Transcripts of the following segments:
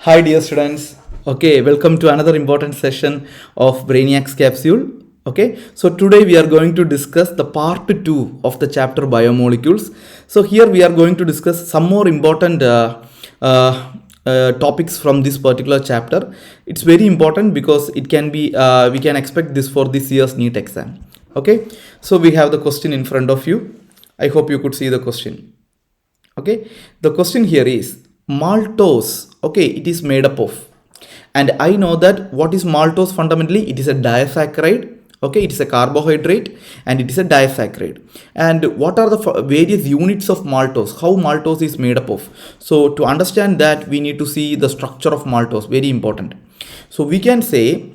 Hi dear students. Okay, welcome to another important session of Brainiacs Capsule. Okay, so today we are going to discuss the part 2 of the chapter biomolecules. So here we are going to discuss some more important topics from this particular chapter. It's very important because it can be we can expect this for this year's NEET exam. Okay, so we have the question in front of you. I hope you could see the question. Okay, the question here is maltose. Okay, it is made up of, and I know that what is maltose fundamentally. It is a disaccharide. Okay, it is a carbohydrate and it is a disaccharide. And what are the various units of maltose, how maltose is made up of? So to understand that, we need to see the structure of maltose, very important. So we can say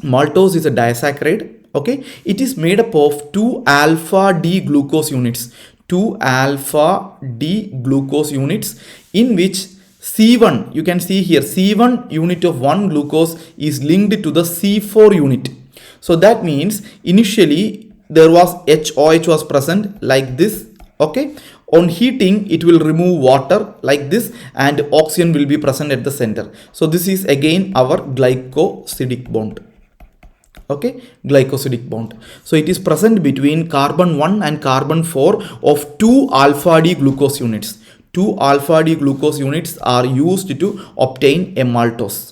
maltose is a disaccharide. Okay, it is made up of 2 alpha D glucose units, 2 alpha D glucose units, in which C1, you can see here, C1 unit of 1 glucose is linked to the C4 unit. So that means initially there was HOH was present like this. Okay, on heating it will remove water like this, and oxygen will be present at the center. So this is again our glycosidic bond. Okay, glycosidic bond. So it is present between carbon 1 and carbon 4 of 2 alpha D glucose units. 2 alpha D glucose units are used to obtain a maltose.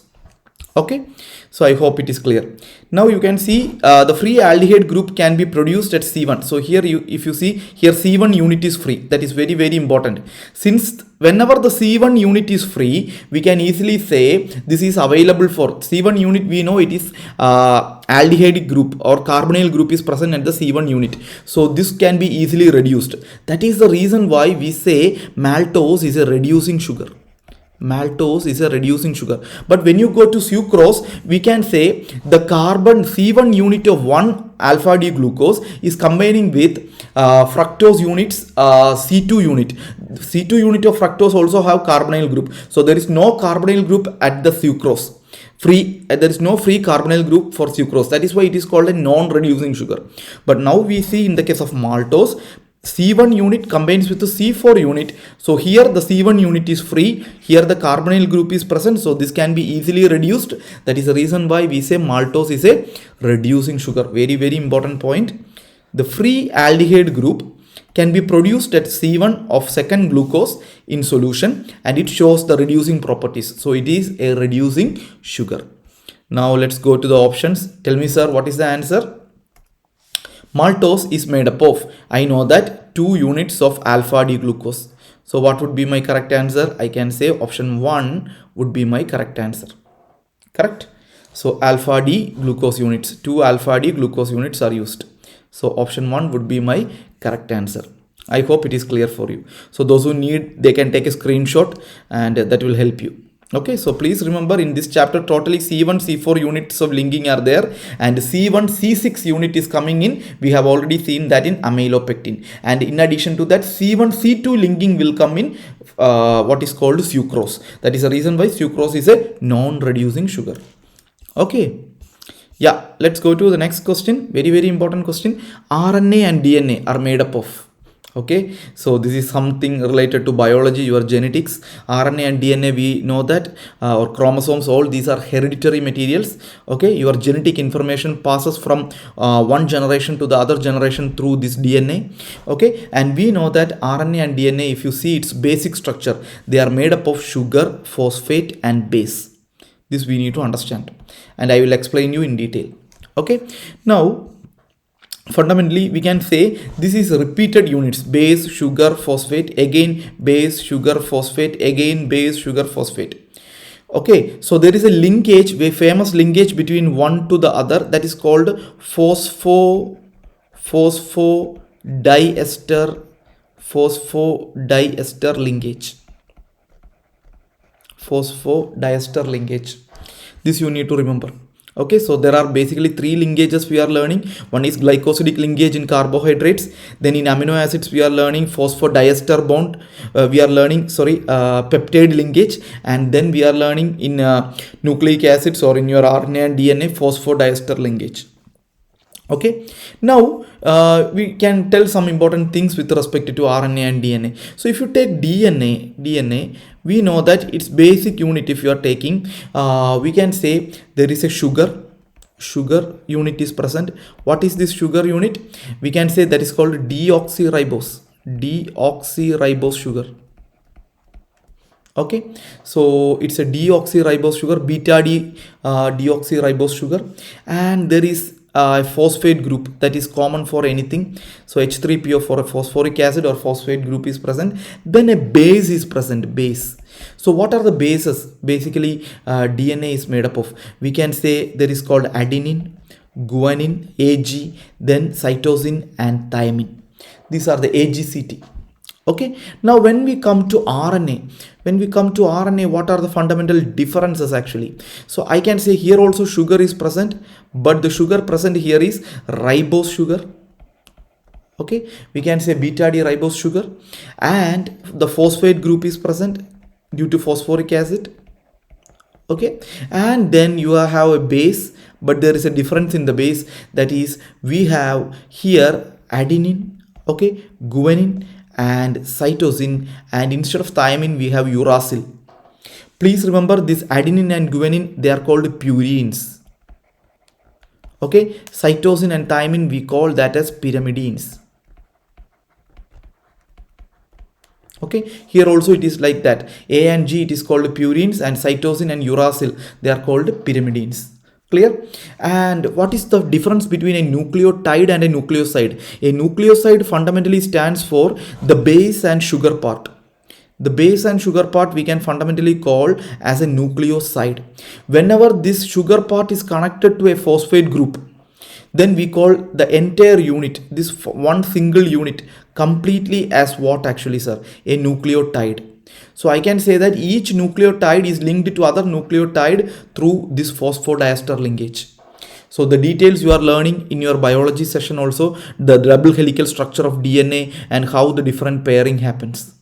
Okay, so I hope it is clear. Now you can see the free aldehyde group can be produced at C1. So here if you see here, C1 unit is free. That is very important. Since whenever the C1 unit is free, we can easily say this is available for C1 unit. We know it is aldehyde group or carbonyl group is present at the C1 unit. So this can be easily reduced. That is the reason why we say maltose is a reducing sugar. Maltose is a reducing sugar. But when you go to sucrose, we can say the carbon C1 unit of 1 alpha D glucose is combining with fructose units C2 unit. C2 unit of fructose also have carbonyl group. So there is no carbonyl group at the sucrose. There is no free carbonyl group for sucrose. That is why it is called a non-reducing sugar. But now we see in the case of maltose, C1 unit combines with the C4 unit. So here the C1 unit is free. Here the carbonyl group is present. So this can be easily reduced. That is the reason why we say maltose is a reducing sugar. Very important point. The free aldehyde group can be produced at C1 of second glucose in solution, and it shows the reducing properties. So it is a reducing sugar. Now let's go to the options. Tell me, sir, what is the answer? Maltose is made up of, I know that, 2 units of alpha D glucose. So what would be my correct answer? I can say option 1 would be my correct answer. Correct? So alpha D glucose units, 2 alpha D glucose units are used. So option 1 would be my correct answer. I hope it is clear for you. So those who need, they can take a screenshot and that will help you. Okay, so please remember, in this chapter totally C1, C4 units of linking are there, and C1, C6 unit is coming in. We have already seen that in amylopectin, and in addition to that, C1, C2 linking will come in what is called sucrose. That is the reason why sucrose is a non-reducing sugar. Okay, yeah, let's go to the next question. Very important question. RNA and DNA are made up of. Okay, so this is something related to biology, your genetics. RNA and DNA, we know that, or chromosomes, all these are hereditary materials. Okay, your genetic information passes from one generation to the other generation through this DNA. Okay, and we know that RNA and DNA, if you see its basic structure, they are made up of sugar, phosphate and base. This we need to understand, and I will explain you in detail. Okay, now fundamentally we can say this is repeated units: base, sugar, phosphate, again base, sugar, phosphate, again base, sugar, phosphate. Okay, so there is a linkage, a famous linkage between one to the other, that is called phosphodiester linkage. Phosphodiester linkage. This you need to remember. Okay, so there are basically 3 linkages we are learning. One is glycosidic linkage in carbohydrates. Then in amino acids we are learning phosphodiester bond. We are learning peptide linkage, and then we are learning in nucleic acids or in your RNA and DNA phosphodiester linkage. Okay, now we can tell some important things with respect to RNA and DNA. So if you take DNA, we know that its basic unit, if you are taking, we can say there is a sugar unit is present. What is this sugar unit? We can say that is called deoxyribose sugar. Okay, so it's a deoxyribose sugar, beta D deoxyribose sugar, and there is a phosphate group that is common for anything. So H3PO for a phosphoric acid or phosphate group is present. Then a base is present, base. So what are the bases? Basically, DNA is made up of. We can say there is called adenine, guanine, AG, then cytosine and thymine. These are the AGCT. Okay, now when we come to RNA, what are the fundamental differences actually? So I can say here also sugar is present, but the sugar present here is ribose sugar. Okay, we can say beta D ribose sugar, and the phosphate group is present due to phosphoric acid. Okay, and then you have a base, but there is a difference in the base, that is we have here adenine, okay, guanine and cytosine, and instead of thymine we have uracil. Please remember this adenine and guanine, they are called purines. Okay, cytosine and thymine we call that as pyrimidines. Okay, here also it is like that. A and G, it is called purines, and cytosine and uracil, they are called pyrimidines. Clear? And what is the difference between a nucleotide and a nucleoside? A nucleoside fundamentally stands for the base and sugar part. The base and sugar part we can fundamentally call as a nucleoside. Whenever this sugar part is connected to a phosphate group, then we call the entire unit, this one single unit, completely as what actually, sir? A nucleotide. So I can say that each nucleotide is linked to other nucleotide through this phosphodiester linkage. So the details you are learning in your biology session also, the double helical structure of DNA and how the different pairing happens.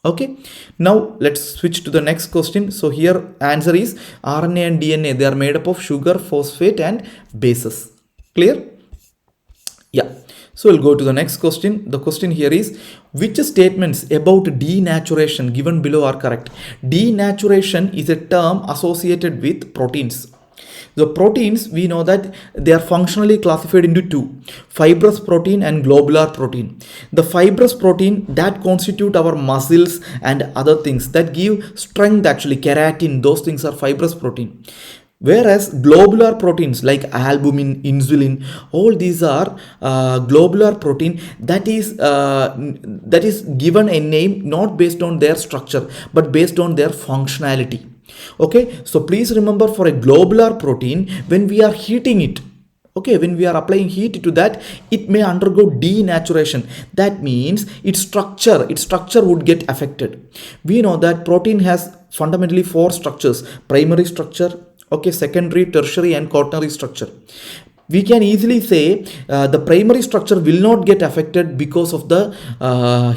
Okay, now let's switch to the next question. So here answer is RNA and DNA, they are made up of sugar, phosphate and bases. Clear? Yeah. So we'll go to the next question. The question here is, which statements about denaturation given below are correct? Denaturation is a term associated with proteins. The proteins, we know that they are functionally classified into two, fibrous protein and globular protein. The fibrous protein that constitute our muscles and other things that give strength, actually keratin, those things are fibrous protein. Whereas globular proteins like albumin, insulin, all these are globular protein that is given a name not based on their structure but based on their functionality. Okay, so please remember, for a globular protein, when we are heating it, okay, when we are applying heat to that, it may undergo denaturation. That means its structure would get affected. We know that protein has fundamentally four structures: primary structure, okay, secondary, tertiary and quaternary structure. We can easily say the primary structure will not get affected because of the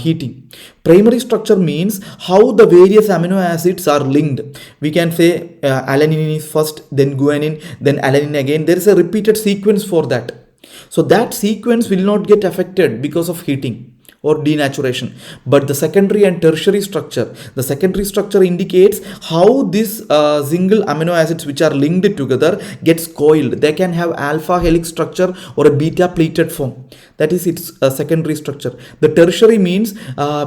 heating. Primary structure means how the various amino acids are linked. We can say alanine is first, then guanine, then alanine again. There is a repeated sequence for that. So that sequence will not get affected because of heating or denaturation. But the secondary and tertiary structure, indicates how these single amino acids which are linked together gets coiled. They can have alpha helix structure or a beta pleated form. That is its secondary structure. The tertiary means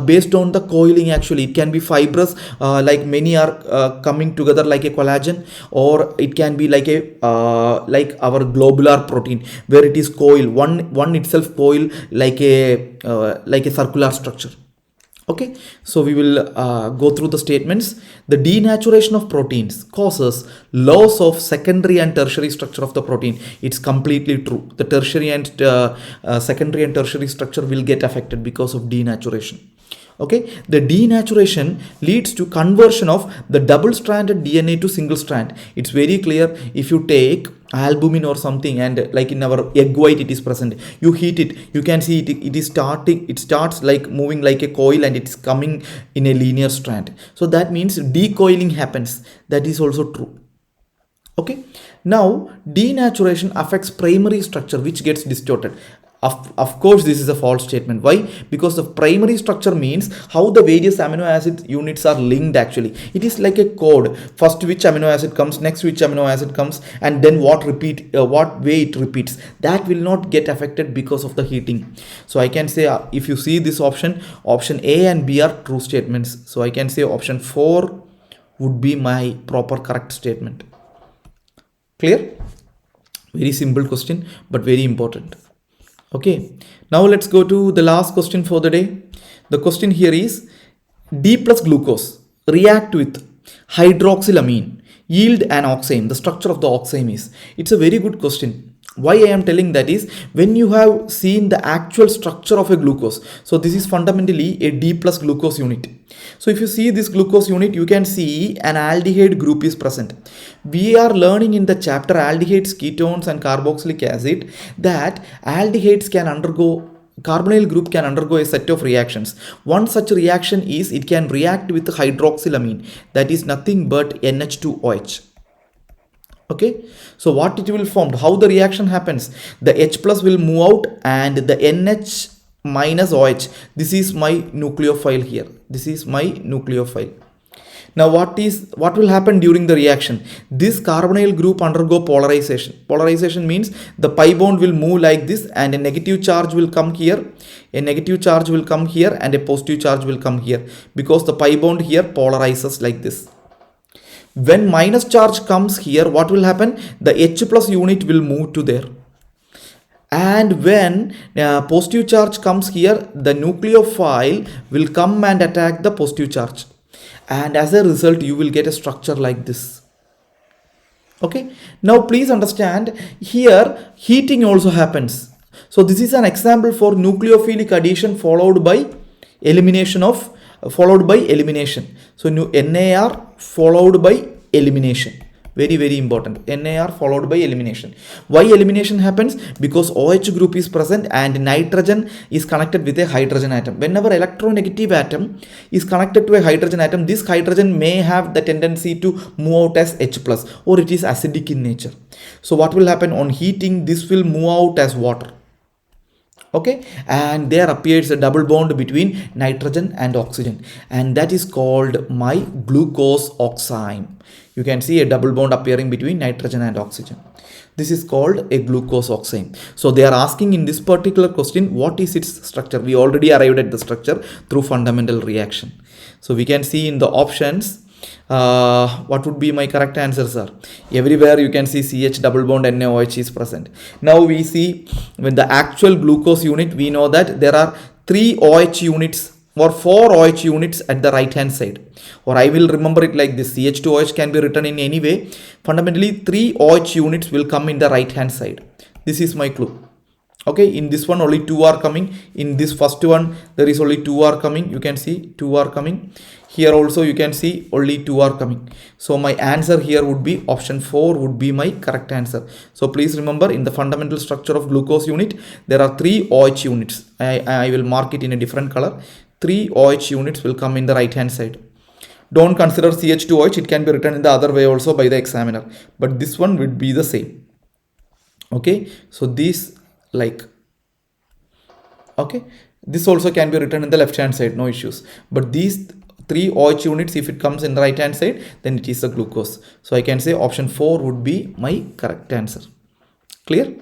based on the coiling, actually it can be fibrous, like many are coming together like a collagen, or it can be like a like our globular protein where it is coiled, one itself coiled like a circular structure. Okay, so we will go through the statements. The denaturation of proteins causes loss of secondary and tertiary structure of the protein. It's completely true. The tertiary and secondary and tertiary structure will get affected because of denaturation. Okay, the denaturation leads to conversion of the double-stranded DNA to single strand. It's very clear. If you take albumin or something, and like in our egg white it is present, you heat it, you can see it starts like moving like a coil, and it's coming in a linear strand. So that means decoiling happens. That is also true. Okay, now denaturation affects primary structure which gets distorted. Of course, this is a false statement. Why? Because the primary structure means how the various amino acid units are linked actually. It is like a code. First which amino acid comes, next which amino acid comes, and then what way it repeats. That will not get affected because of the heating. So I can say if you see this option A and B are true statements. So I can say option 4 would be my proper correct statement. Clear? Very simple question, but very important. Okay, now let's go to the last question for the day. The question here is D plus glucose react with hydroxylamine, yield an oxime. The structure of the oxime is. It's a very good question. Why I am telling that is when you have seen the actual structure of a glucose. So this is fundamentally a D plus glucose unit. So if you see this glucose unit, you can see an aldehyde group is present. We are learning in the chapter aldehydes, ketones and carboxylic acid that aldehydes can undergo, carbonyl group can undergo a set of reactions. One such reaction is it can react with hydroxylamine, that is nothing but NH2OH. Okay, so what it will form, how the reaction happens, the H plus will move out and the NH minus OH, this is my nucleophile here, this is my nucleophile. Now what will happen during the reaction? This carbonyl group undergo polarization. Polarization means the pi bond will move like this and a negative charge will come here, a negative charge will come here and a positive charge will come here because the pi bond here polarizes like this. When minus charge comes here, what will happen? The H plus unit will move to there. And when positive charge comes here, the nucleophile will come and attack the positive charge. And as a result, you will get a structure like this. Okay. Now please understand here heating also happens. So this is an example for nucleophilic addition followed by elimination. So NAR followed by elimination. Very, very important. NAR followed by elimination. Why elimination happens? Because OH group is present and nitrogen is connected with a hydrogen atom. Whenever electronegative atom is connected to a hydrogen atom, this hydrogen may have the tendency to move out as H plus or it is acidic in nature. So what will happen on heating? This will move out as water. Okay, and there appears a double bond between nitrogen and oxygen, and that is called my glucose oxime. You can see a double bond appearing between nitrogen and oxygen. This is called a glucose oxime. So they are asking in this particular question, what is its structure? We already arrived at the structure through fundamental reaction. So we can see in the options, what would be my correct answers are. Everywhere you can see CH double bond NaOH is present. Now we see when the actual glucose unit, we know that there are 3 OH units or 4 OH units at the right hand side, or I will remember it like this. CH2OH can be written in any way. Fundamentally 3 OH units will come in the right hand side. This is my clue. Okay, in this one only 2 are coming. In this first one there is only 2 are coming. You can see 2 are coming. Here also you can see only 2 are coming. So my answer here would be option 4 would be my correct answer. So please remember, in the fundamental structure of glucose unit there are 3 OH units. I will mark it in a different color. 3 OH units will come in the right hand side. Don't consider CH2OH, it can be written in the other way also by the examiner, but this one would be the same. Okay, so this this also can be written in the left hand side, no issues, but these 3 OH units, if it comes in the right hand side, then it is a glucose. So I can say option 4 would be my correct answer. Clear?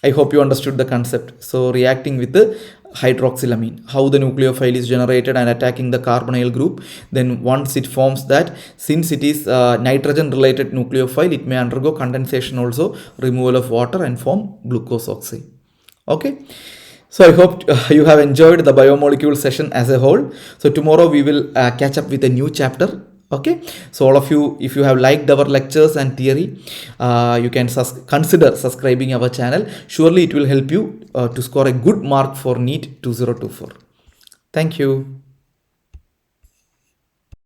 I hope you understood the concept. So reacting with the hydroxylamine, how the nucleophile is generated and attacking the carbonyl group. Then once it forms that, since it is nitrogen related nucleophile, it may undergo condensation also, removal of water and form glucose oxide. Okay. So I hope you have enjoyed the biomolecule session as a whole. So tomorrow we will catch up with a new chapter. Okay, so all of you, if you have liked our lectures and theory, you can consider subscribing our channel. Surely it will help you to score a good mark for NEET 2024. Thank you.